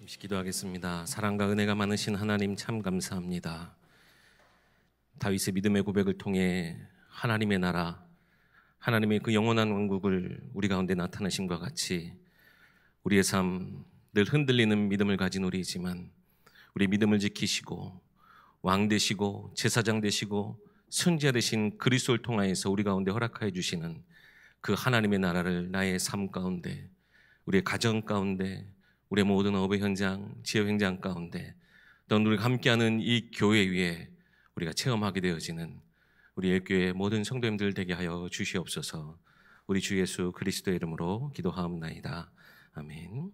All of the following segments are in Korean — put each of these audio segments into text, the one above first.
잠시 기도하겠습니다. 사랑과 은혜가 많으신 하나님 참 감사합니다. 다윗의 믿음의 고백을 통해 하나님의 나라, 하나님의 그 영원한 왕국을 우리 가운데 나타내심과 같이 우리의 삶 늘 흔들리는 믿음을 가진 우리이지만 우리 믿음을 지키시고 왕 되시고 제사장 되시고 선지자 되신 그리스도를 통하여서 우리 가운데 허락하여 주시는 그 하나님의 나라를 나의 삶 가운데, 우리의 가정 가운데, 우리의 모든 업의 현장, 지역 현장 가운데, 또 우리가 함께하는 이 교회 위에 우리가 체험하게 되어지는 우리 교회의 모든 성도님들 되게 하여 주시옵소서. 우리 주 예수 그리스도의 이름으로 기도하옵나이다. 아멘.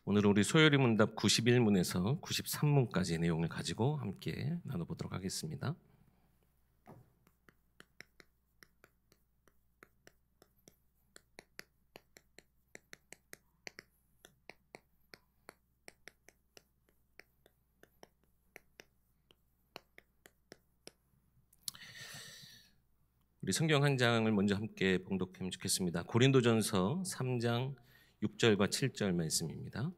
오늘은 우리 소요리 문답 91문에서 93문까지의 내용을 가지고 함께 나눠보도록 하겠습니다. 우리 성경 한 장을 먼저 함께 봉독하면 좋겠습니다. 고린도전서 3장 6절과 7절 말씀입니다.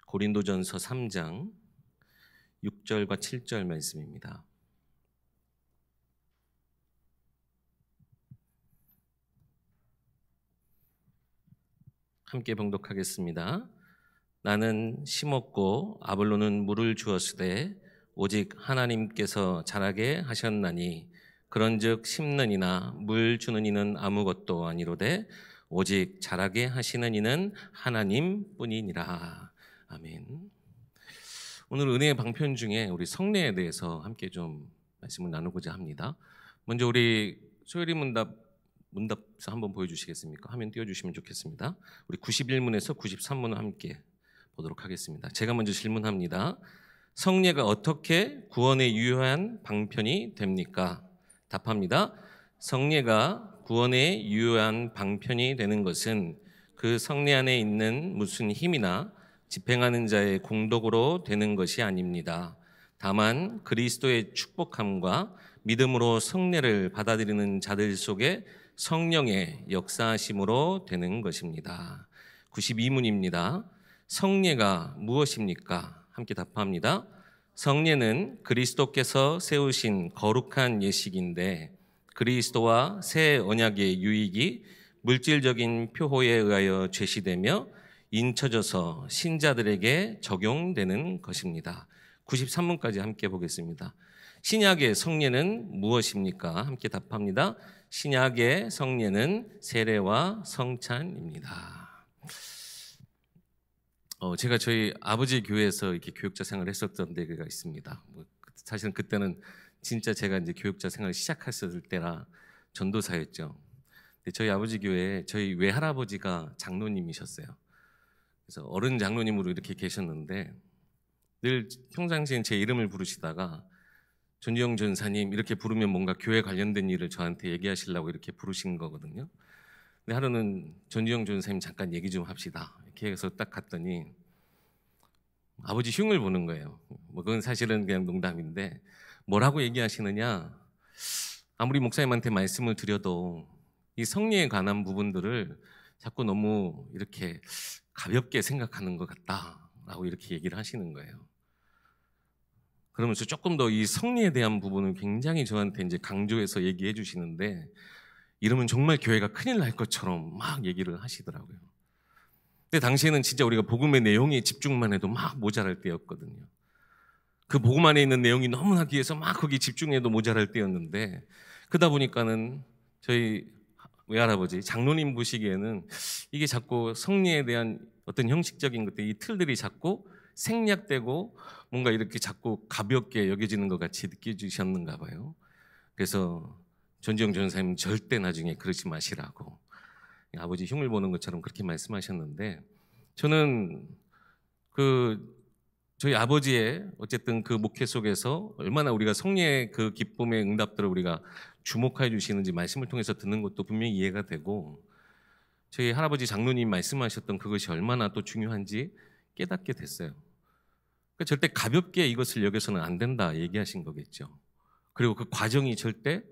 고린도전서 3장 6절과 7절 말씀입니다. 함께 봉독하겠습니다. 나는 심었고 아볼로는 물을 주었으되 오직 하나님께서 자라게 하셨나니 그런즉 심는 이나 물 주는 이는 아무것도 아니로되 오직 자라게 하시는 이는 하나님뿐이니라. 아멘. 오늘 은혜의 방편 중에 우리 성례에 대해서 함께 좀 말씀을 나누고자 합니다. 먼저 우리 소요리 문답서 한번 보여주시겠습니까? 화면 띄워주시면 좋겠습니다. 우리 91문에서 93문을 함께 보도록 하겠습니다. 제가 먼저 질문합니다. 성례가 어떻게 구원에 유효한 방편이 됩니까? 답합니다. 성례가 구원에 유효한 방편이 되는 것은 그 성례 안에 있는 무슨 힘이나 집행하는 자의 공덕으로 되는 것이 아닙니다. 다만 그리스도의 축복함과 믿음으로 성례를 받아들이는 자들 속에 성령의 역사하심으로 되는 것입니다. 92문입니다. 성례가 무엇입니까? 함께 답합니다. 성례는 그리스도께서 세우신 거룩한 예식인데 그리스도와 새 언약의 유익이 물질적인 표호에 의하여 제시되며 인쳐져서 신자들에게 적용되는 것입니다. 93문까지 함께 보겠습니다. 신약의 성례는 무엇입니까? 함께 답합니다. 신약의 성례는 세례와 성찬입니다. 제가 저희 아버지 교회에서 이렇게 교육자 생활을 했었던 데가 있습니다. 사실은 그때는 진짜 제가 이제 교육자 생활을 시작했을 때라 전도사였죠. 근데 저희 아버지 교회에 저희 외할아버지가 장로님이셨어요. 그래서 어른 장로님으로 이렇게 계셨는데 늘 평상시엔 제 이름을 부르시다가 전지영 전사님 이렇게 부르면 뭔가 교회 관련된 일을 저한테 얘기하시려고 이렇게 부르신 거거든요. 근데 하루는 전지영 전사님 잠깐 얘기 좀 합시다 이렇게 해서 딱 갔더니 아버지 흉을 보는 거예요. 그건 사실은 그냥 농담인데 뭐라고 얘기하시느냐, 아무리 목사님한테 말씀을 드려도 이 성례에 관한 부분들을 자꾸 너무 이렇게 가볍게 생각하는 것 같다라고 이렇게 얘기를 하시는 거예요. 그러면서 조금 더 이 성례에 대한 부분을 굉장히 저한테 이제 강조해서 얘기해 주시는데 이러면 정말 교회가 큰일 날 것처럼 막 얘기를 하시더라고요. 근데 당시에는 진짜 우리가 복음의 내용에 집중만 해도 막 모자랄 때였거든요. 그 복음 안에 있는 내용이 너무나 귀해서 막 거기 집중해도 모자랄 때였는데 그러다 보니까는 저희 외할아버지 장로님 보시기에는 이게 자꾸 성례에 대한 어떤 형식적인 것들, 이 틀들이 자꾸 생략되고 뭔가 이렇게 자꾸 가볍게 여겨지는 것 같이 느껴지셨는가 봐요. 그래서 전지영 전사님 절대 나중에 그러지 마시라고 아버지 흉을 보는 것처럼 그렇게 말씀하셨는데, 저는 저희 아버지의 어쨌든 그 목회 속에서 얼마나 우리가 성례의 그 기쁨의 응답들을 우리가 주목해 주시는지 말씀을 통해서 듣는 것도 분명히 이해가 되고, 저희 할아버지 장로님 말씀하셨던 그것이 얼마나 또 중요한지 깨닫게 됐어요. 그러니까 절대 가볍게 이것을 여겨서는 안 된다 얘기하신 거겠죠. 그리고 그 과정이 절대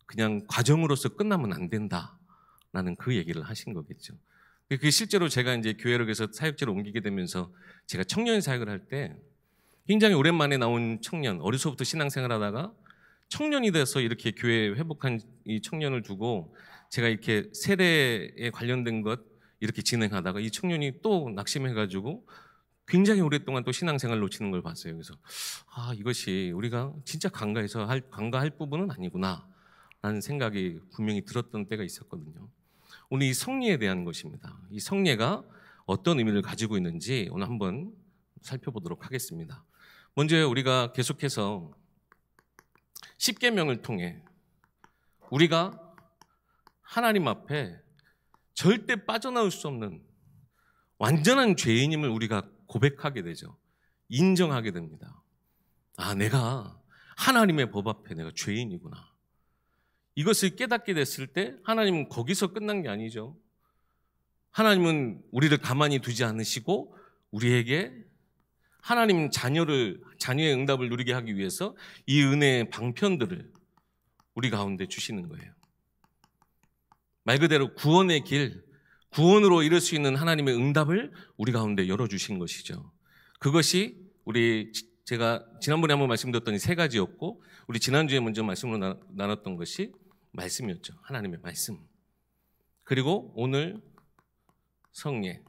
그냥 과정으로서 끝나면 안 된다라는 그 얘기를 하신 거겠죠. 그 실제로 제가 이제 교회를 그래서 사역지로 옮기게 되면서 제가 청년 사역을 할 때 굉장히 오랜만에 나온 청년, 어려서부터 신앙생활하다가 청년이 돼서 이렇게 교회에 회복한 이 청년을 두고 제가 이렇게 세례에 관련된 것 이렇게 진행하다가 이 청년이 또 낙심해가지고 굉장히 오랫동안 또 신앙생활 놓치는 걸 봤어요. 그래서 이것이 우리가 진짜 간과할 부분은 아니구나 라는 생각이 분명히 들었던 때가 있었거든요. 오늘 이 성례에 대한 것입니다. 이 성례가 어떤 의미를 가지고 있는지 오늘 한번 살펴보도록 하겠습니다. 먼저 우리가 계속해서 십계명을 통해 우리가 하나님 앞에 절대 빠져나올 수 없는 완전한 죄인임을 우리가 고백하게 되죠. 인정하게 됩니다. 내가 하나님의 법 앞에 내가 죄인이구나. 이것을 깨닫게 됐을 때 하나님은 거기서 끝난 게 아니죠. 하나님은 우리를 가만히 두지 않으시고 우리에게 하나님 자녀의 응답을 누리게 하기 위해서 이 은혜의 방편들을 우리 가운데 주시는 거예요. 말 그대로 구원의 길, 구원으로 이룰 수 있는 하나님의 응답을 우리 가운데 열어주신 것이죠. 그것이 제가 지난번에 한번 말씀드렸던 이 세 가지였고 우리 지난주에 먼저 말씀으로 나눴던 것이 말씀이었죠. 하나님의 말씀. 그리고 오늘 성례.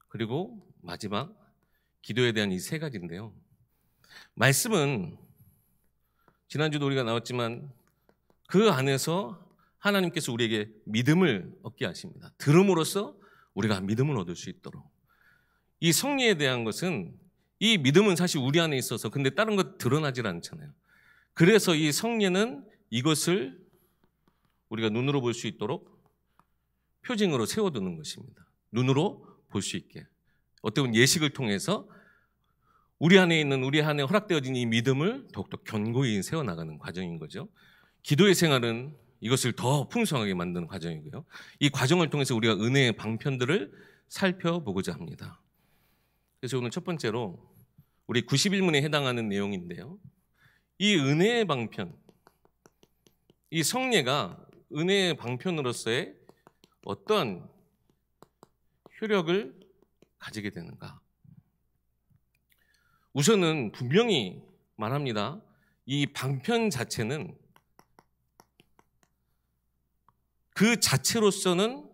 그리고 마지막 기도에 대한 이 세 가지인데요. 말씀은 지난주도 우리가 나왔지만 그 안에서 하나님께서 우리에게 믿음을 얻게 하십니다. 들음으로써 우리가 믿음을 얻을 수 있도록. 이 성례에 대한 것은 이 믿음은 사실 우리 안에 있어서 근데 다른 것 드러나질 않잖아요. 그래서 이 성례는 이것을 우리가 눈으로 볼 수 있도록 표징으로 세워두는 것입니다. 눈으로 볼 수 있게. 어떻게 보면 예식을 통해서 우리 안에 허락되어진 이 믿음을 더욱더 견고히 세워나가는 과정인 거죠. 기도의 생활은 이것을 더 풍성하게 만드는 과정이고요. 이 과정을 통해서 우리가 은혜의 방편들을 살펴보고자 합니다. 그래서 오늘 첫 번째로 우리 91문에 해당하는 내용인데요. 이 은혜의 방편, 이 성례가 은혜의 방편으로서의 어떤 효력을 가지게 되는가? 우선은 분명히 말합니다. 이 방편 자체는 그 자체로서는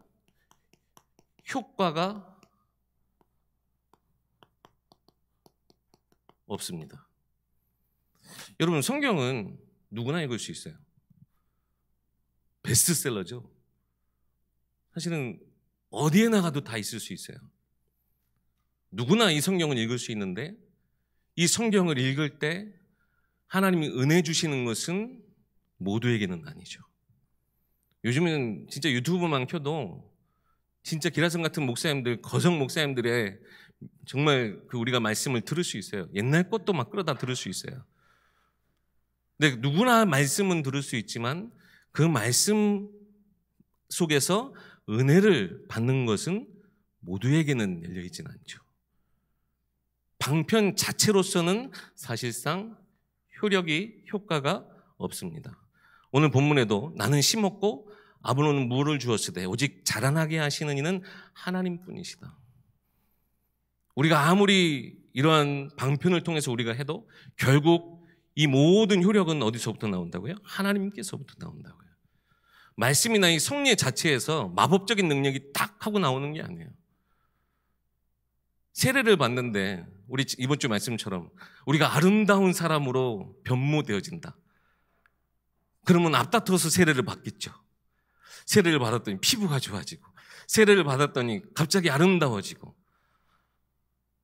효과가 없습니다. 여러분, 성경은 누구나 읽을 수 있어요. 베스트셀러죠. 사실은 어디에 나가도 다 있을 수 있어요. 누구나 이 성경을 읽을 수 있는데 이 성경을 읽을 때 하나님이 은혜 주시는 것은 모두에게는 아니죠. 요즘은 진짜 유튜브만 켜도 진짜 기라성 같은 목사님들, 거성 목사님들의 정말 우리가 말씀을 들을 수 있어요. 옛날 것도 막 끌어다 들을 수 있어요. 근데 누구나 말씀은 들을 수 있지만 그 말씀 속에서 은혜를 받는 것은 모두에게는 열려있지는 않죠. 방편 자체로서는 사실상 효과가 없습니다. 오늘 본문에도 나는 심었고 아브론은 물을 주었으되 오직 자라나게 하시는 이는 하나님뿐이시다. 우리가 아무리 이러한 방편을 통해서 우리가 해도 결국 이 모든 효력은 어디서부터 나온다고요? 하나님께서부터 나온다고요. 말씀이나 이 성례 자체에서 마법적인 능력이 딱 하고 나오는 게 아니에요. 세례를 받는데 우리 이번 주 말씀처럼 우리가 아름다운 사람으로 변모되어진다. 그러면 앞다퉈서 세례를 받겠죠. 세례를 받았더니 피부가 좋아지고 세례를 받았더니 갑자기 아름다워지고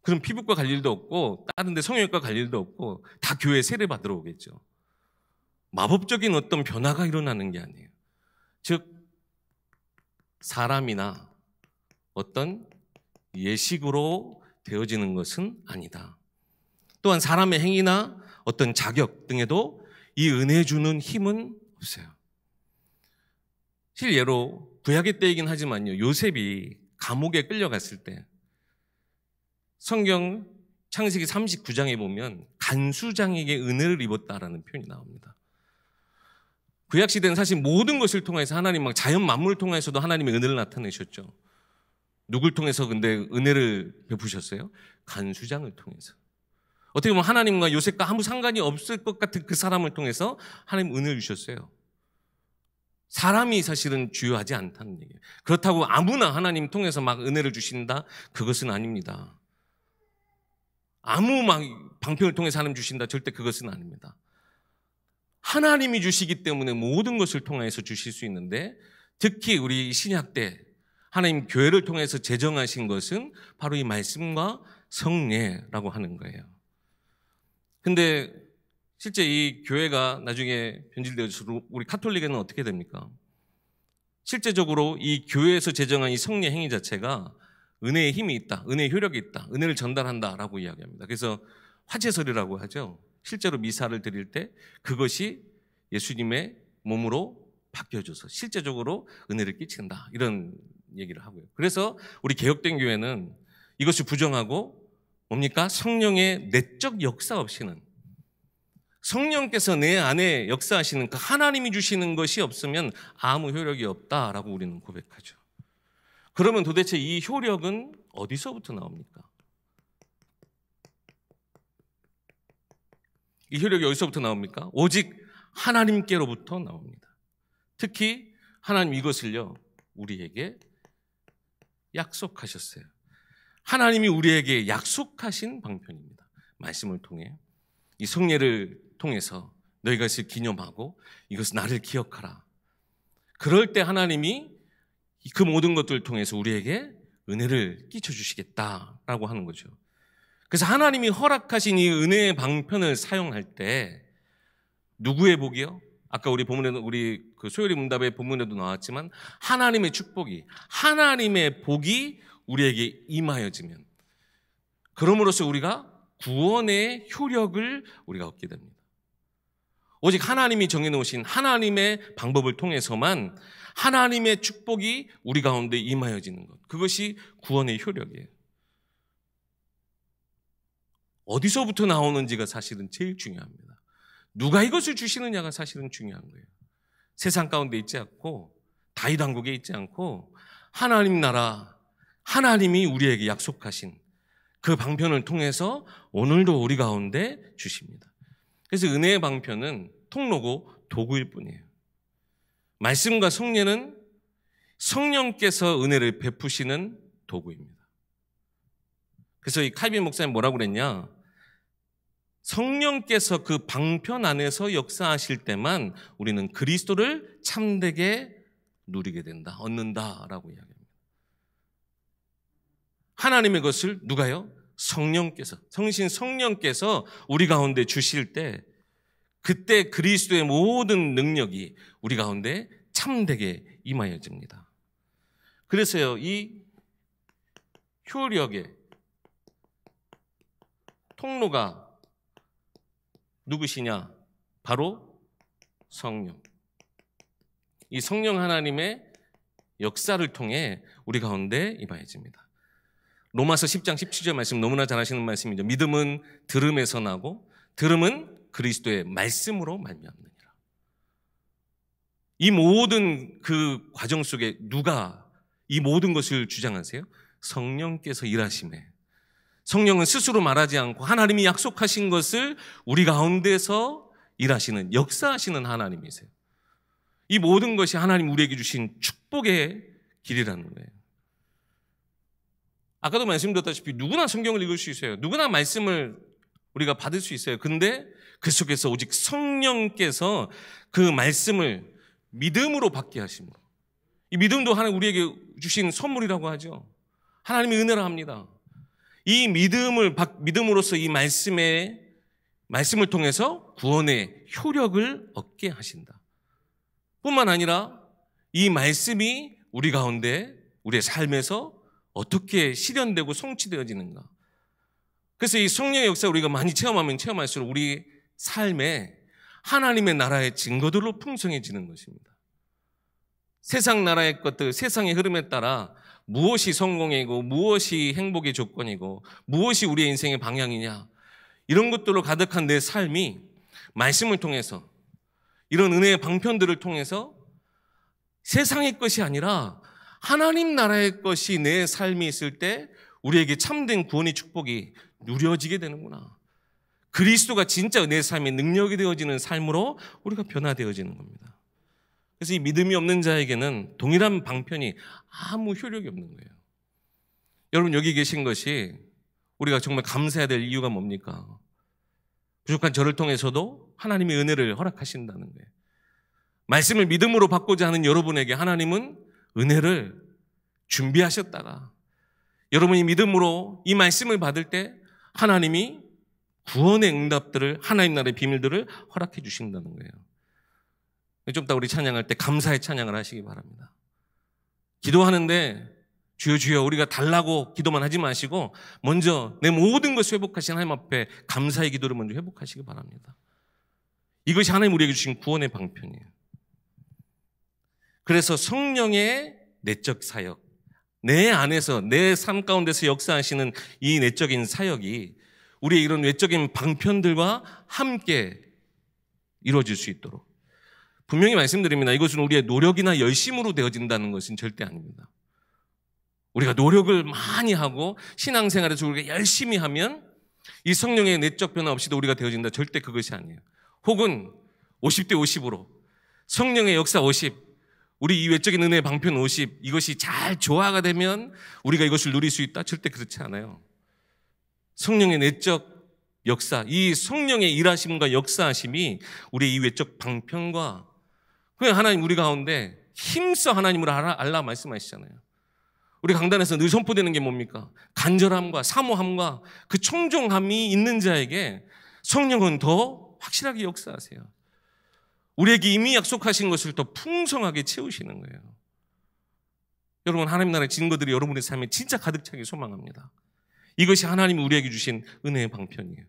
그럼 피부과 갈 일도 없고 다른 데 성형외과 갈 일도 없고 다 교회 세례 받으러 오겠죠. 마법적인 어떤 변화가 일어나는 게 아니에요. 즉 사람이나 어떤 예식으로 되어지는 것은 아니다. 또한 사람의 행위나 어떤 자격 등에도 이 은혜 주는 힘은 없어요. 실예로 구약의 때이긴 하지만요, 요셉이 감옥에 끌려갔을 때 성경 창세기 39장에 보면 간수장에게 은혜를 입었다라는 표현이 나옵니다. 구약시대는 사실 모든 것을 통해서 하나님 자연 만물을 통해서도 하나님의 은혜를 나타내셨죠. 누굴 통해서 근데 은혜를 베푸셨어요? 간수장을 통해서. 어떻게 보면 하나님과 요셉과 아무 상관이 없을 것 같은 그 사람을 통해서 하나님 은혜를 주셨어요. 사람이 사실은 주요하지 않다는 얘기예요. 그렇다고 아무나 하나님 통해서 막 은혜를 주신다? 그것은 아닙니다. 아무 막 방편을 통해서 하나님 주신다? 절대 그것은 아닙니다. 하나님이 주시기 때문에 모든 것을 통해서 주실 수 있는데, 특히 우리 신약 때 하나님 교회를 통해서 제정하신 것은 바로 이 말씀과 성례라고 하는 거예요. 근데 실제 이 교회가 나중에 변질되어서 우리 카톨릭에는 어떻게 됩니까? 실제적으로 이 교회에서 제정한 이 성례 행위 자체가 은혜의 힘이 있다, 은혜의 효력이 있다, 은혜를 전달한다라고 이야기합니다. 그래서 화제설이라고 하죠. 실제로 미사를 드릴 때 그것이 예수님의 몸으로 바뀌어져서 실제적으로 은혜를 끼친다, 이런 얘기를 하고요. 그래서 우리 개혁된 교회는 이것을 부정하고 뭡니까? 성령의 내적 역사 없이는, 성령께서 내 안에 역사하시는 그 하나님이 주시는 것이 없으면 아무 효력이 없다라고 우리는 고백하죠. 그러면 도대체 이 효력은 어디서부터 나옵니까? 이 효력이 어디서부터 나옵니까? 오직 하나님께로부터 나옵니다. 특히 하나님 이것을요, 우리에게 약속하셨어요. 하나님이 우리에게 약속하신 방편입니다. 말씀을 통해, 이 성례를 통해서 너희가 이것을 기념하고 이것은 나를 기억하라. 그럴 때 하나님이 그 모든 것들을 통해서 우리에게 은혜를 끼쳐주시겠다라고 하는 거죠. 그래서 하나님이 허락하신 이 은혜의 방편을 사용할 때 누구의 복이요? 아까 우리 본문에도, 우리 그 소요리 문답의 본문에도 나왔지만 하나님의 축복이, 하나님의 복이 우리에게 임하여지면, 그럼으로써 우리가 구원의 효력을 우리가 얻게 됩니다. 오직 하나님이 정해놓으신 하나님의 방법을 통해서만 하나님의 축복이 우리 가운데 임하여지는 것, 그것이 구원의 효력이에요. 어디서부터 나오는지가 사실은 제일 중요합니다. 누가 이것을 주시느냐가 사실은 중요한 거예요. 세상 가운데 있지 않고 다윗 왕국에 있지 않고 하나님 나라, 하나님이 우리에게 약속하신 그 방편을 통해서 오늘도 우리 가운데 주십니다. 그래서 은혜의 방편은 통로고 도구일 뿐이에요. 말씀과 성례는 성령께서 은혜를 베푸시는 도구입니다. 그래서 이 칼빈 목사님 뭐라고 그랬냐? 성령께서 그 방편 안에서 역사하실 때만 우리는 그리스도를 참되게 누리게 된다, 얻는다라고 이야기합니다. 하나님의 것을 누가요? 성령께서, 성신 성령께서 우리 가운데 주실 때, 그때 그리스도의 모든 능력이 우리 가운데 참되게 임하여집니다. 그래서요, 이 효력의 통로가 누구시냐? 바로 성령. 이 성령 하나님의 역사를 통해 우리 가운데 임하여집니다. 로마서 10장 17절 말씀 너무나 잘 아시는 말씀이죠. 믿음은 들음에서 나고 들음은 그리스도의 말씀으로 말미암느니라. 이 모든 그 과정 속에 누가 이 모든 것을 주장하세요? 성령께서 일하심에, 성령은 스스로 말하지 않고 하나님이 약속하신 것을 우리 가운데서 일하시는, 역사하시는 하나님이세요. 이 모든 것이 하나님 우리에게 주신 축복의 길이라는 거예요. 아까도 말씀드렸다시피 누구나 성경을 읽을 수 있어요. 누구나 말씀을 우리가 받을 수 있어요. 근데 그 속에서 오직 성령께서 그 말씀을 믿음으로 받게 하십니다. 이 믿음도 하나님 우리에게 주신 선물이라고 하죠. 하나님이 은혜라 합니다. 이 믿음으로써 이 말씀을 통해서 구원의 효력을 얻게 하신다. 뿐만 아니라 이 말씀이 우리 가운데, 우리의 삶에서 어떻게 실현되고 성취되어지는가. 그래서 이 성령의 역사 우리가 많이 체험하면 체험할수록 우리 삶에 하나님의 나라의 증거들로 풍성해지는 것입니다. 세상 나라의 것들, 세상의 흐름에 따라 무엇이 성공이고 무엇이 행복의 조건이고 무엇이 우리의 인생의 방향이냐, 이런 것들로 가득한 내 삶이 말씀을 통해서, 이런 은혜의 방편들을 통해서 세상의 것이 아니라 하나님 나라의 것이 내 삶에 있을 때 우리에게 참된 구원의 축복이 누려지게 되는구나. 그리스도가 진짜 내 삶의 능력이 되어지는 삶으로 우리가 변화되어지는 겁니다. 그래서 이 믿음이 없는 자에게는 동일한 방편이 아무 효력이 없는 거예요. 여러분, 여기 계신 것이 우리가 정말 감사해야 될 이유가 뭡니까? 부족한 저를 통해서도 하나님의 은혜를 허락하신다는 거예요. 말씀을 믿음으로 받고자 하는 여러분에게 하나님은 은혜를 준비하셨다가 여러분이 믿음으로 이 말씀을 받을 때 하나님이 구원의 응답들을, 하나님 나라의 비밀들을 허락해 주신다는 거예요. 좀 이따 우리 찬양할 때 감사의 찬양을 하시기 바랍니다. 기도하는데 주여 주여 우리가 달라고 기도만 하지 마시고 먼저 내 모든 것을 회복하신 하나님 앞에 감사의 기도를 먼저 회복하시기 바랍니다. 이것이 하나님 우리에게 주신 구원의 방편이에요. 그래서 성령의 내적 사역, 내 안에서 내 삶 가운데서 역사하시는 이 내적인 사역이 우리의 이런 외적인 방편들과 함께 이루어질 수 있도록 분명히 말씀드립니다. 이것은 우리의 노력이나 열심으로 되어진다는 것은 절대 아닙니다. 우리가 노력을 많이 하고 신앙생활에서 우리가 열심히 하면 이 성령의 내적 변화 없이도 우리가 되어진다. 절대 그것이 아니에요. 혹은 50대 50으로 성령의 역사 50, 우리 이 외적인 은혜의 방편 50, 이것이 잘 조화가 되면 우리가 이것을 누릴 수 있다? 절대 그렇지 않아요. 성령의 내적 역사, 이 성령의 일하심과 역사하심이 우리의 이 외적 방편과 그냥 하나님 우리 가운데 힘써 하나님을 알라 말씀하시잖아요. 우리 강단에서 늘 선포되는 게 뭡니까? 간절함과 사모함과 그 청종함이 있는 자에게 성령은 더 확실하게 역사하세요. 우리에게 이미 약속하신 것을 더 풍성하게 채우시는 거예요. 여러분, 하나님 나라의 증거들이 여러분의 삶에 진짜 가득 차게 소망합니다. 이것이 하나님이 우리에게 주신 은혜의 방편이에요.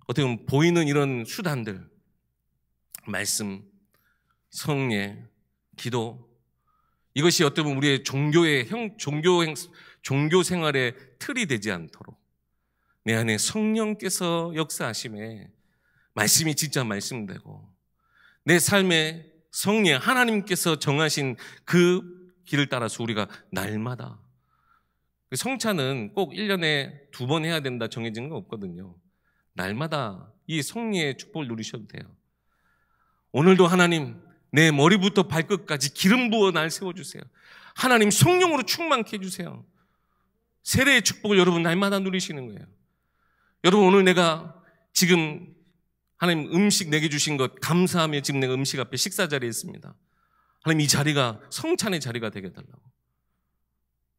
어떻게 보면 보이는 이런 수단들, 말씀, 성례, 기도, 이것이 어떻게 보면 우리의 종교 생활의 틀이 되지 않도록 내 안에 성령께서 역사하심에 말씀이 진짜 말씀되고 내 삶의 성령 하나님께서 정하신 그 길을 따라서 우리가 날마다, 성찬은 꼭 1년에 2번 해야 된다 정해진 건 없거든요. 날마다 이 성령의 축복을 누리셔도 돼요. 오늘도 하나님 내 머리부터 발끝까지 기름 부어 날 세워주세요. 하나님 성령으로 충만케 해주세요. 세례의 축복을 여러분 날마다 누리시는 거예요. 여러분, 오늘 내가 지금 하나님 음식 내게 주신 것 감사하며 지금 내가 음식 앞에 식사 자리에 있습니다. 하나님 이 자리가 성찬의 자리가 되게 해달라고.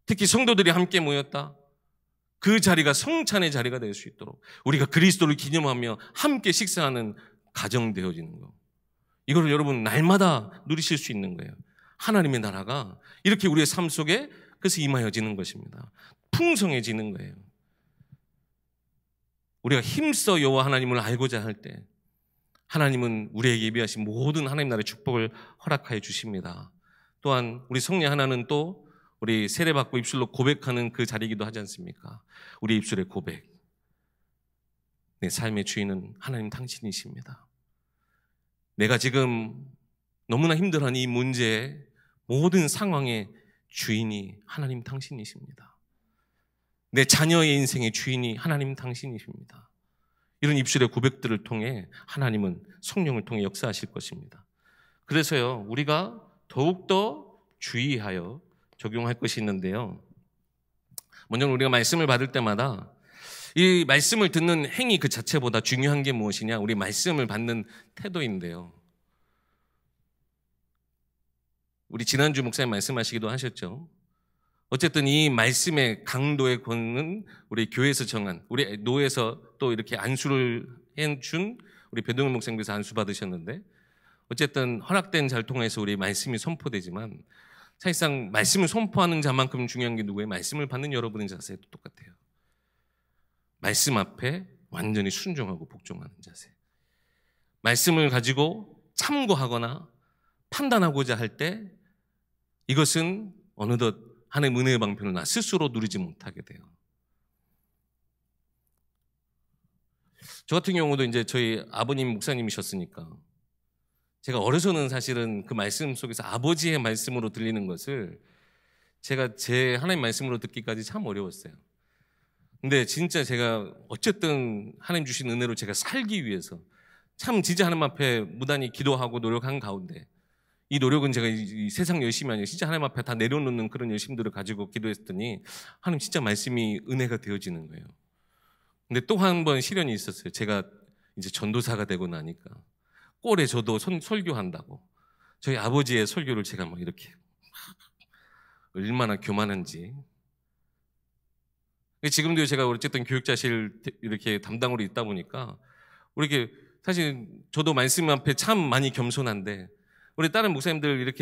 특히 성도들이 함께 모였다. 그 자리가 성찬의 자리가 될 수 있도록 우리가 그리스도를 기념하며 함께 식사하는 가정 되어지는 거. 이거를 여러분 날마다 누리실 수 있는 거예요. 하나님의 나라가 이렇게 우리의 삶 속에 그래서 임하여지는 것입니다. 풍성해지는 거예요. 우리가 힘써 여호와 하나님을 알고자 할 때 하나님은 우리에게 예비하신 모든 하나님 나라의 축복을 허락하여 주십니다. 또한 우리 성례 하나는 또 우리 세례받고 입술로 고백하는 그 자리이기도 하지 않습니까? 우리 입술의 고백. 내 삶의 주인은 하나님 당신이십니다. 내가 지금 너무나 힘들어하는 이 문제의 모든 상황의 주인이 하나님 당신이십니다. 내 자녀의 인생의 주인이 하나님 당신이십니다. 이런 입술의 고백들을 통해 하나님은 성령을 통해 역사하실 것입니다. 그래서요, 우리가 더욱더 주의하여 적용할 것이 있는데요. 먼저 우리가 말씀을 받을 때마다 이 말씀을 듣는 행위 그 자체보다 중요한 게 무엇이냐? 우리 말씀을 받는 태도인데요. 우리 지난주 목사님 말씀하시기도 하셨죠. 어쨌든 이 말씀의 강도의 권은 우리 교회에서 정한, 우리 노에서 또 이렇게 안수를 해준 우리 배동현 목사님께서 안수 받으셨는데, 어쨌든 허락된 자를 통해서 우리 말씀이 선포되지만 사실상 말씀을 선포하는 자만큼 중요한 게 누구예요? 말씀을 받는 여러분의 자세도 똑같아요. 말씀 앞에 완전히 순종하고 복종하는 자세. 말씀을 가지고 참고하거나 판단하고자 할 때 이것은 어느덧 하나님의 은혜의 방편을 나 스스로 누리지 못하게 돼요. 저 같은 경우도 이제 저희 아버님 목사님이셨으니까 제가 어려서는 사실은 그 말씀 속에서 아버지의 말씀으로 들리는 것을 제가 제 하나님 말씀으로 듣기까지 참 어려웠어요. 근데 진짜 제가 어쨌든 하나님 주신 은혜로 제가 살기 위해서 참 진짜 하나님 앞에 무단히 기도하고 노력한 가운데, 이 노력은 제가 이 세상 열심이 아니라 진짜 하나님 앞에 다 내려놓는 그런 열심들을 가지고 기도했더니 하나님 진짜 말씀이 은혜가 되어지는 거예요. 근데 또 한 번 시련이 있었어요. 제가 이제 전도사가 되고 나니까 꼴에 저도 설교한다고 저희 아버지의 설교를 제가 막 이렇게 얼마나 교만한지. 지금도 제가 어쨌든 교육자실 이렇게 담당으로 있다 보니까 우리 이렇게 사실 저도 말씀 앞에 참 많이 겸손한데, 우리 다른 목사님들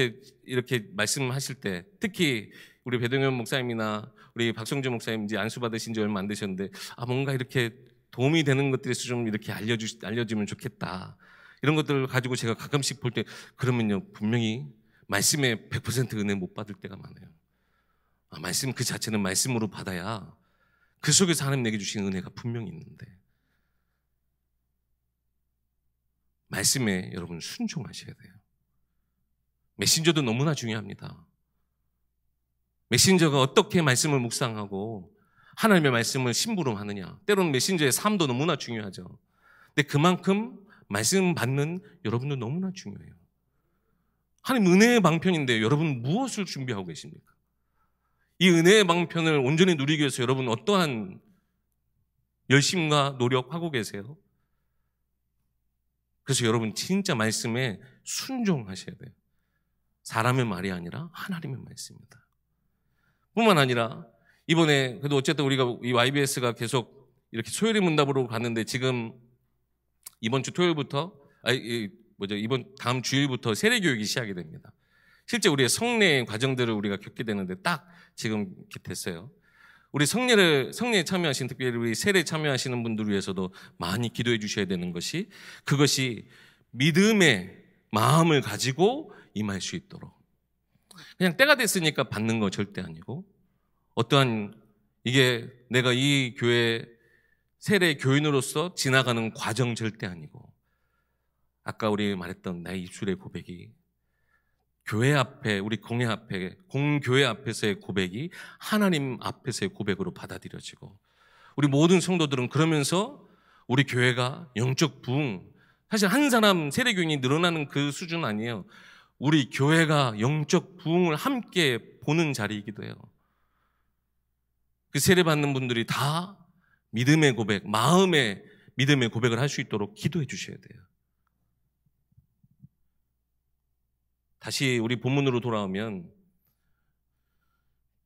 이렇게 말씀하실 때, 특히 우리 배동현 목사님이나 우리 박성주 목사님 이제 안수 받으신 지 얼마 안 되셨는데, 뭔가 이렇게 도움이 되는 것들에서 좀 이렇게 알려주면 좋겠다, 이런 것들을 가지고 제가 가끔씩 볼 때, 그러면요 분명히 말씀에 100% 은혜 못 받을 때가 많아요. 말씀 그 자체는 말씀으로 받아야 그 속에서 하나님 내게 주신 은혜가 분명히 있는데, 말씀에 여러분 순종하셔야 돼요. 메신저도 너무나 중요합니다. 메신저가 어떻게 말씀을 묵상하고 하나님의 말씀을 심부름하느냐, 때로는 메신저의 삶도 너무나 중요하죠. 근데 그만큼 말씀 받는 여러분도 너무나 중요해요. 하나님 은혜의 방편인데 여러분 무엇을 준비하고 계십니까? 이 은혜의 방편을 온전히 누리기 위해서 여러분 어떠한 열심과 노력하고 계세요? 그래서 여러분 진짜 말씀에 순종하셔야 돼요. 사람의 말이 아니라 하나님의 말씀입니다. 뿐만 아니라 이번에 그래도 어쨌든 우리가 이 YBS가 계속 이렇게 소요리 문답으로 갔는데, 지금 이번 주 토요일부터 이번 다음 주일부터 세례 교육이 시작이 됩니다. 실제 우리의 성례 과정들을 우리가 겪게 되는데 딱 지금 이렇게 됐어요. 우리 성례에 참여하신, 특별히 우리 세례 참여하시는 분들 위해서도 많이 기도해 주셔야 되는 것이, 그것이 믿음의 마음을 가지고 임할 수 있도록. 그냥 때가 됐으니까 받는 거 절대 아니고, 어떠한 이게 내가 이 교회 세례 교인으로서 지나가는 과정 절대 아니고, 아까 우리 말했던 나의 입술의 고백이 교회 앞에, 우리 공교회 앞에서의 고백이 하나님 앞에서의 고백으로 받아들여지고, 우리 모든 성도들은 그러면서 우리 교회가 영적 부흥, 사실 한 사람 세례교인이 늘어나는 그 수준 아니에요. 우리 교회가 영적 부흥을 함께 보는 자리이기도 해요. 그 세례 받는 분들이 다 믿음의 고백, 마음의 믿음의 고백을 할 수 있도록 기도해 주셔야 돼요. 다시 우리 본문으로 돌아오면,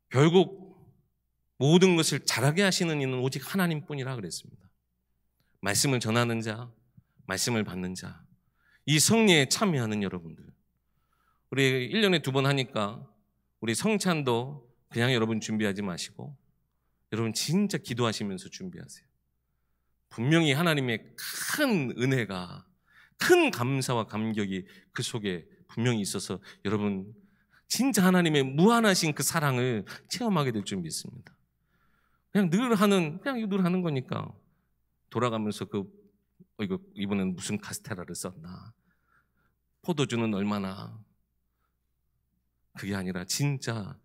결국 모든 것을 잘하게 하시는 이는 오직 하나님뿐이라 그랬습니다. 말씀을 전하는 자, 말씀을 받는 자, 이 성례에 참여하는 여러분들, 우리 1년에 2번 하니까 우리 성찬도 그냥 여러분 준비하지 마시고 여러분 진짜 기도하시면서 준비하세요. 분명히 하나님의 큰 은혜가, 큰 감사와 감격이 그 속에 분명히 있어서 여러분 진짜 하나님의 무한하신 그 사랑을 체험하게 될 줄 믿습니다. 그냥 늘 하는 거니까 돌아가면서 이거 이번엔 무슨 카스테라를 썼나, 포도주는 얼마나, 그게 아니라 진짜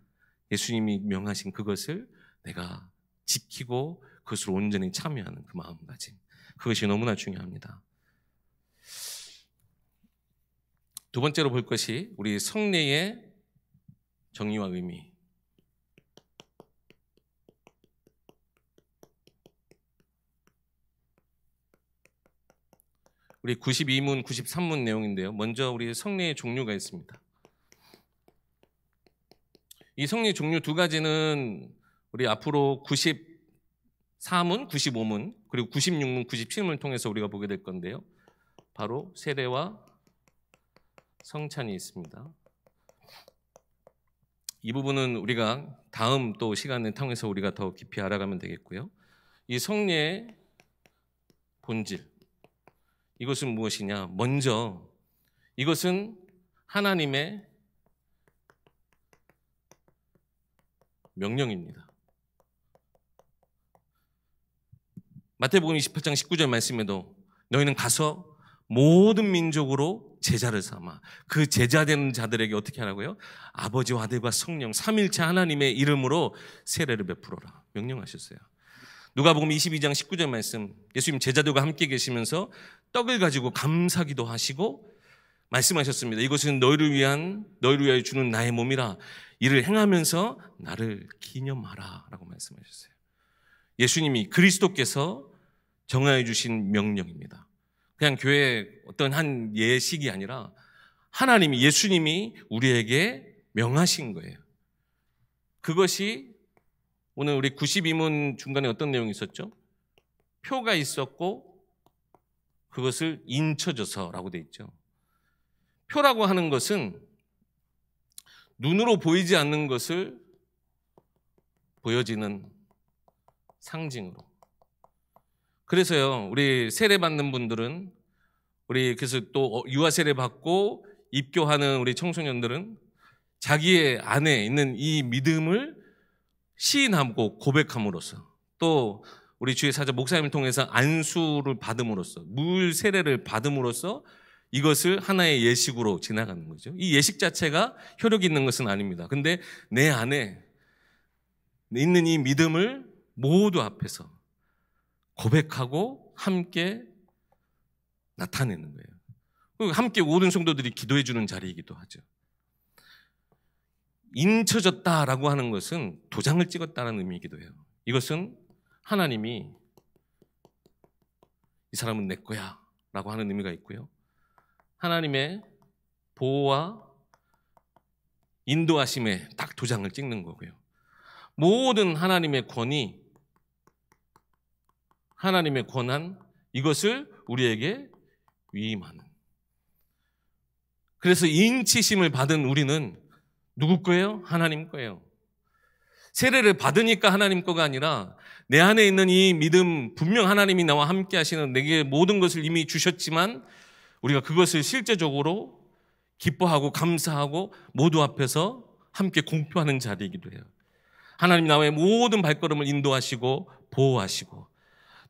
예수님이 명하신 그것을 내가 지키고 그것을 온전히 참여하는 그 마음가짐, 그것이 너무나 중요합니다. 두 번째로 볼 것이 우리 성례의 정의와 의미. 우리 92문, 93문 내용인데요. 먼저 우리 성례의 종류가 있습니다. 이 성례의 종류 두 가지는 우리 앞으로 94문, 95문, 그리고 96문, 97문을 통해서 우리가 보게 될 건데요. 바로 세례와 성찬이 있습니다. 이 부분은 우리가 다음 또 시간을 통해서 우리가 더 깊이 알아가면 되겠고요. 이 성례의 본질, 이것은 무엇이냐? 먼저 이것은 하나님의 명령입니다. 마태복음 28장 19절 말씀에도 너희는 가서 모든 민족으로 제자를 삼아 그 제자되는 자들에게 어떻게 하라고요? 아버지와 아들과 성령 삼일체 하나님의 이름으로 세례를 베풀어라 명령하셨어요. 누가복음 22장 19절 말씀, 예수님 제자들과 함께 계시면서 떡을 가지고 감사기도 하시고 말씀하셨습니다. 이것은 너희를 위하여 주는 나의 몸이라. 이를 행하면서 나를 기념하라 라고 말씀하셨어요. 예수님이 그리스도께서 정하여 주신 명령입니다. 그냥 교회 어떤 한 예식이 아니라 하나님이, 예수님이 우리에게 명하신 거예요. 그것이 오늘 우리 92문 중간에 어떤 내용이 있었죠? 표가 있었고 그것을 인쳐져서라고 돼 있죠. 표라고 하는 것은 눈으로 보이지 않는 것을 보여지는 상징으로. 그래서요, 우리 세례 받는 분들은, 우리 그래서 또 유아 세례 받고 입교하는 우리 청소년들은 자기의 안에 있는 이 믿음을 시인하고 고백함으로써, 또 우리 주의 사자 목사님을 통해서 안수를 받음으로써, 물 세례를 받음으로써 이것을 하나의 예식으로 지나가는 거죠. 이 예식 자체가 효력이 있는 것은 아닙니다. 근데 내 안에 있는 이 믿음을 모두 앞에서 고백하고 함께 나타내는 거예요. 함께 모든 성도들이 기도해 주는 자리이기도 하죠. 인쳐졌다라고 하는 것은 도장을 찍었다는 의미이기도 해요. 이것은 하나님이 이 사람은 내 거야 라고 하는 의미가 있고요. 하나님의 보호와 인도하심에 딱 도장을 찍는 거고요. 모든 하나님의 권위, 하나님의 권한, 이것을 우리에게 위임하는. 그래서 인치심을 받은 우리는 누구 거예요? 하나님 거예요. 세례를 받으니까 하나님 거가 아니라 내 안에 있는 이 믿음, 분명 하나님이 나와 함께 하시는, 내게 모든 것을 이미 주셨지만 우리가 그것을 실제적으로 기뻐하고 감사하고 모두 앞에서 함께 공표하는 자리이기도 해요. 하나님 나의 모든 발걸음을 인도하시고 보호하시고,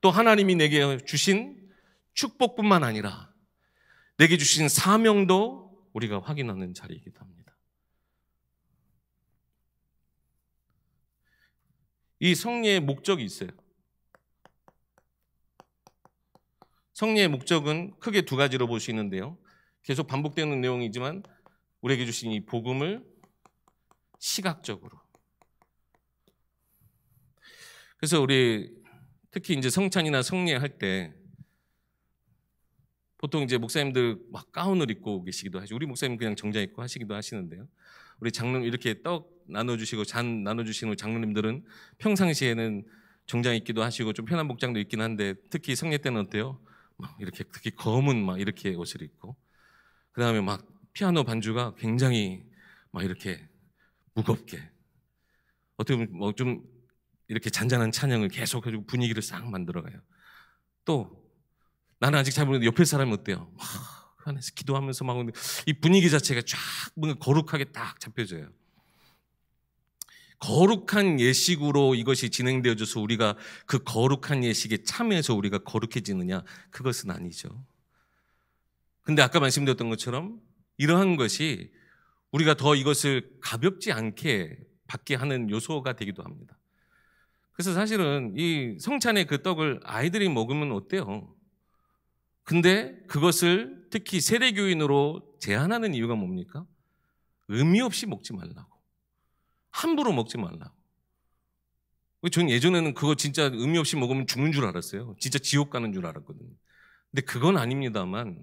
또 하나님이 내게 주신 축복뿐만 아니라 내게 주신 사명도 우리가 확인하는 자리이기도 합니다. 이 성례의 목적이 있어요. 성례의 목적은 크게 두 가지로 볼 수 있는데요. 계속 반복되는 내용이지만 우리에게 주신 이 복음을 시각적으로. 그래서 우리 특히 이제 성찬이나 성례할 때 보통 이제 목사님들 막 가운을 입고 계시기도 하시고, 우리 목사님 그냥 정장 입고 하시기도 하시는데요. 우리 장로님 이렇게 떡 나눠주시고 잔 나눠주시는 장로님들은 평상시에는 정장 입기도 하시고 좀 편한 복장도 입긴 한데, 특히 성례 때는 어때요? 막 이렇게 특히 검은 막 이렇게 옷을 입고, 그 다음에 막 피아노 반주가 굉장히 막 이렇게 무겁게, 어떻게 보면 뭐 좀 이렇게 잔잔한 찬양을 계속 해주고 분위기를 싹 만들어가요. 또 나는 아직 잘 모르는데 옆에 사람이 어때요? 막 그 안에서 기도하면서 막 이 분위기 자체가 쫙 뭔가 거룩하게 딱 잡혀져요. 거룩한 예식으로 이것이 진행되어져서 우리가 그 거룩한 예식에 참여해서 우리가 거룩해지느냐? 그것은 아니죠. 근데 아까 말씀드렸던 것처럼 이러한 것이 우리가 더 이것을 가볍지 않게 받게 하는 요소가 되기도 합니다. 그래서 사실은 이 성찬의 그 떡을 아이들이 먹으면 어때요? 근데 그것을 특히 세례교인으로 제한하는 이유가 뭡니까? 의미 없이 먹지 말라고. 함부로 먹지 말라고. 저는 예전에는 그거 진짜 의미 없이 먹으면 죽는 줄 알았어요. 진짜 지옥 가는 줄 알았거든요. 근데 그건 아닙니다만,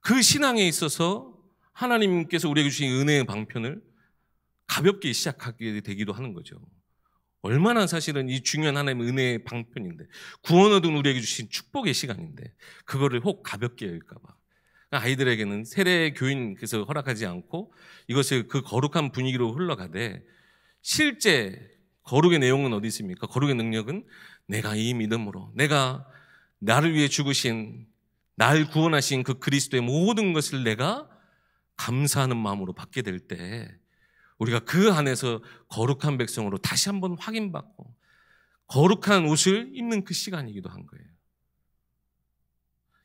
그 신앙에 있어서 하나님께서 우리에게 주신 은혜의 방편을 가볍게 시작하게 되기도 하는 거죠. 얼마나 사실은 이 중요한 하나님의 은혜의 방편인데, 구원 얻은 우리에게 주신 축복의 시간인데 그거를 혹 가볍게 여길까 봐 아이들에게는 세례 교인께서 허락하지 않고 이것을 그 거룩한 분위기로 흘러가되, 실제 거룩의 내용은 어디 있습니까? 거룩의 능력은 내가 이 믿음으로, 내가 나를 위해 죽으신, 날 구원하신 그 그리스도의 모든 것을 내가 감사하는 마음으로 받게 될 때 우리가 그 안에서 거룩한 백성으로 다시 한번 확인받고 거룩한 옷을 입는 그 시간이기도 한 거예요.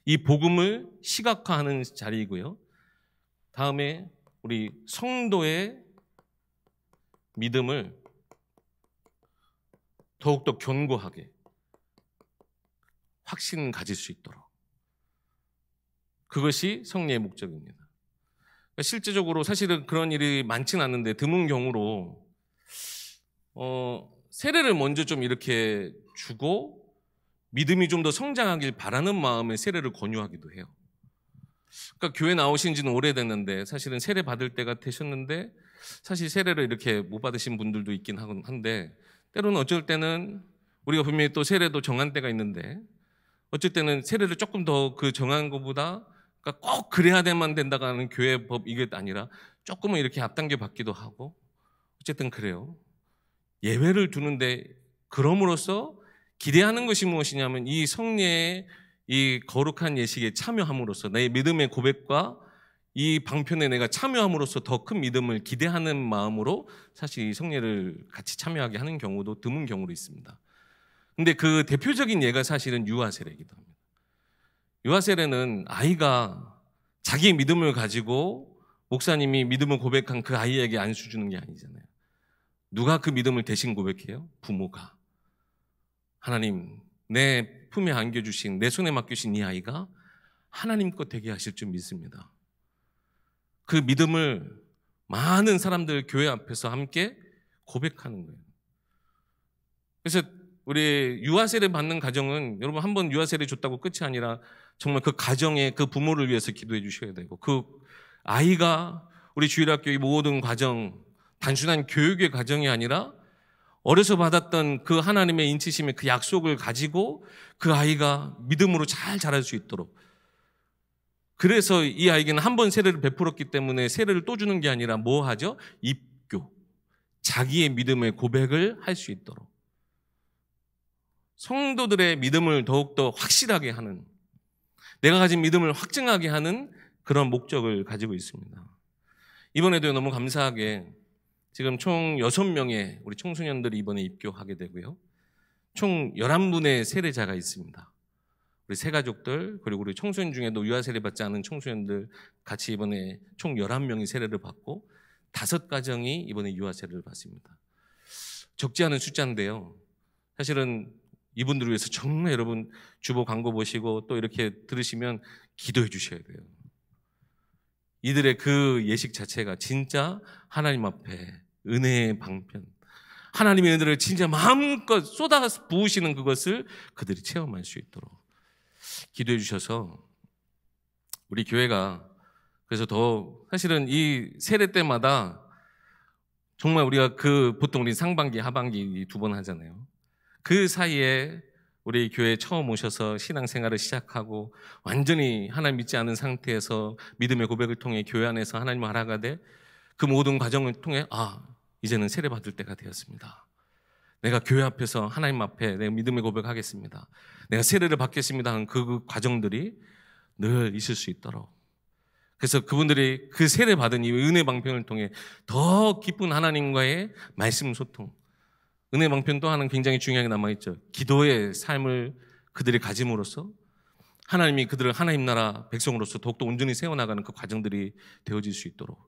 이 복음을 시각화하는 자리이고요. 다음에 우리 성도의 믿음을 더욱더 견고하게 확신 가질 수 있도록, 그것이 성례의 목적입니다. 그러니까 실제적으로 사실은 그런 일이 많지는 않는데 드문 경우로 세례를 먼저 좀 이렇게 주고 믿음이 좀 더 성장하길 바라는 마음에 세례를 권유하기도 해요. 그러니까 교회 나오신 지는 오래됐는데 사실은 세례 받을 때가 되셨는데 사실 세례를 이렇게 못 받으신 분들도 있긴 한데, 때로는 어쩔 때는 우리가 분명히 또 세례도 정한 때가 있는데 어쩔 때는 세례를 조금 더 그 정한 것보다, 그러니까 꼭 그래야 되만 된다고 하는 교회 법 이게 아니라 조금은 이렇게 앞당겨 받기도 하고, 어쨌든 그래요. 예외를 두는데 그럼으로써 기대하는 것이 무엇이냐면 이 성례의 이 거룩한 예식에 참여함으로써 내 믿음의 고백과 이 방편에 내가 참여함으로써 더 큰 믿음을 기대하는 마음으로 사실 이 성례를 같이 참여하게 하는 경우도 드문 경우도 있습니다. 근데 그 대표적인 예가 사실은 유아세례이기도 합니다. 유아세례는 아이가 자기의 믿음을 가지고 목사님이 믿음을 고백한 그 아이에게 안수 주는 게 아니잖아요. 누가 그 믿음을 대신 고백해요? 부모가. 하나님, 내 품에 안겨주신, 내 손에 맡기신 이 아이가 하나님 것 되게 하실 줄 믿습니다. 그 믿음을 많은 사람들 교회 앞에서 함께 고백하는 거예요. 그래서 우리 유아세례 받는 가정은 여러분 한번 유아세례 줬다고 끝이 아니라 정말 그 가정의 그 부모를 위해서 기도해 주셔야 되고, 그 아이가 우리 주일학교의 모든 과정, 단순한 교육의 과정이 아니라 어려서 받았던 그 하나님의 인치심의 그 약속을 가지고 그 아이가 믿음으로 잘 자랄 수 있도록, 그래서 이 아이에게는 한 번 세례를 베풀었기 때문에 세례를 또 주는 게 아니라 뭐 하죠? 입교, 자기의 믿음의 고백을 할 수 있도록 성도들의 믿음을 더욱더 확실하게 하는, 내가 가진 믿음을 확증하게 하는 그런 목적을 가지고 있습니다. 이번에도 너무 감사하게 지금 총 6명의 우리 청소년들이 이번에 입교하게 되고요. 총 11분의 세례자가 있습니다. 우리 새가족들, 그리고 우리 청소년 중에도 유아세례 받지 않은 청소년들 같이 이번에 총 11명이 세례를 받고 5가정이 이번에 유아세례를 받습니다. 적지 않은 숫자인데요. 사실은 이분들을 위해서 정말 여러분 주보 광고 보시고 또 이렇게 들으시면 기도해 주셔야 돼요. 이들의 그 예식 자체가 진짜 하나님 앞에 은혜의 방편, 하나님의 은혜를 진짜 마음껏 쏟아 부으시는 그것을 그들이 체험할 수 있도록 기도해 주셔서 우리 교회가, 그래서 더 사실은 이 세례 때마다 정말 우리가 보통 우리 상반기 하반기 2번 하잖아요. 그 사이에 우리 교회에 처음 오셔서 신앙생활을 시작하고 완전히 하나님 믿지 않은 상태에서 믿음의 고백을 통해 교회 안에서 하나님을 알아가되 그 모든 과정을 통해 이제는 세례 받을 때가 되었습니다. 내가 교회 앞에서 하나님 앞에 내가 믿음의 고백하겠습니다. 내가 세례를 받겠습니다 하는 그 과정들이 늘 있을 수 있도록, 그래서 그분들이 그 세례 받은 이 은혜 방편을 통해 더 깊은 하나님과의 말씀 소통, 은혜 방편 또 하나는 굉장히 중요하게 남아있죠. 기도의 삶을 그들이 가짐으로써 하나님이 그들을 하나님 나라 백성으로서 더욱더 온전히 세워나가는 그 과정들이 되어질 수 있도록,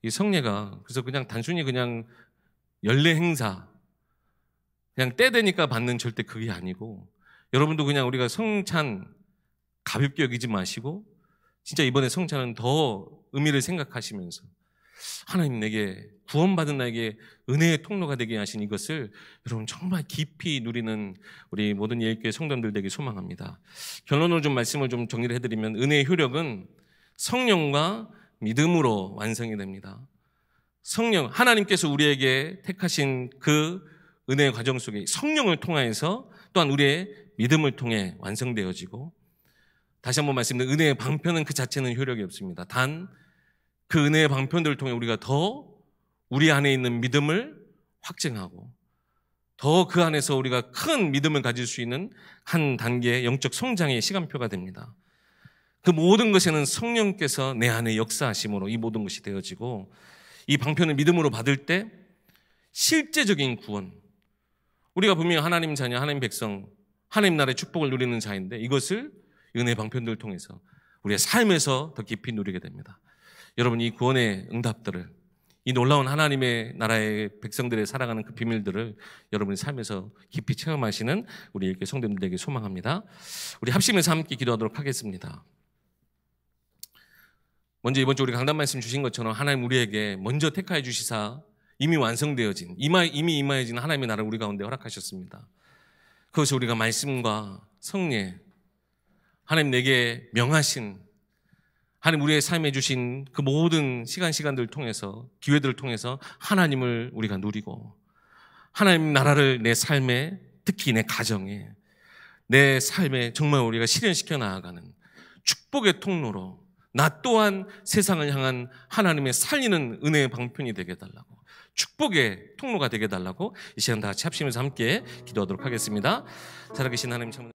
이 성례가 그래서 그냥 단순히 그냥 연례 행사, 그냥 때 되니까 받는 절대 그게 아니고, 여러분도 그냥 우리가 성찬 가볍게 여기지 마시고 진짜 이번에 성찬은 더 의미를 생각하시면서 하나님 내게 구원받은 나에게 은혜의 통로가 되게 하신 이것을 여러분 정말 깊이 누리는 우리 모든 예일교회 성도들 되게 소망합니다. 결론으로 좀 말씀을 좀 정리를 해드리면, 은혜의 효력은 성령과 믿음으로 완성이 됩니다. 성령, 하나님께서 우리에게 택하신 그 은혜의 과정 속에 성령을 통하여서 또한 우리의 믿음을 통해 완성되어지고, 다시 한번 말씀드리면 은혜의 방편은 그 자체는 효력이 없습니다. 단 그 은혜의 방편들을 통해 우리가 더 우리 안에 있는 믿음을 확증하고 더 그 안에서 우리가 큰 믿음을 가질 수 있는 한 단계의 영적 성장의 시간표가 됩니다. 그 모든 것에는 성령께서 내 안에 역사하심으로 이 모든 것이 되어지고, 이 방편을 믿음으로 받을 때 실제적인 구원, 우리가 분명히 하나님 자녀, 하나님 백성, 하나님 나라의 축복을 누리는 자인데 이것을 은혜 방편들을 통해서 우리의 삶에서 더 깊이 누리게 됩니다. 여러분, 이 구원의 응답들을, 이 놀라운 하나님의 나라의 백성들의 살아가는 그 비밀들을 여러분의 삶에서 깊이 체험하시는 우리 이렇게 성도님들에게 소망합니다. 우리 합심해서 함께 기도하도록 하겠습니다. 먼저 이번 주 우리 강단 말씀 주신 것처럼 하나님 우리에게 먼저 택하여 주시사 이미 완성되어진, 이미 임하여진 하나님의 나라를 우리 가운데 허락하셨습니다. 그것이 우리가 말씀과 성례, 하나님 내게 명하신, 하나님 우리의 삶에 주신 그 모든 시간들을 통해서, 기회들을 통해서 하나님을 우리가 누리고 하나님 나라를 내 삶에, 특히 내 가정에, 내 삶에 정말 우리가 실현시켜 나아가는 축복의 통로로 나 또한 세상을 향한 하나님의 살리는 은혜의 방편이 되게 해달라고, 축복의 통로가 되게 해달라고 이 시간 다 같이 합심해서 함께 기도하도록 하겠습니다. 살아계신 하나님 참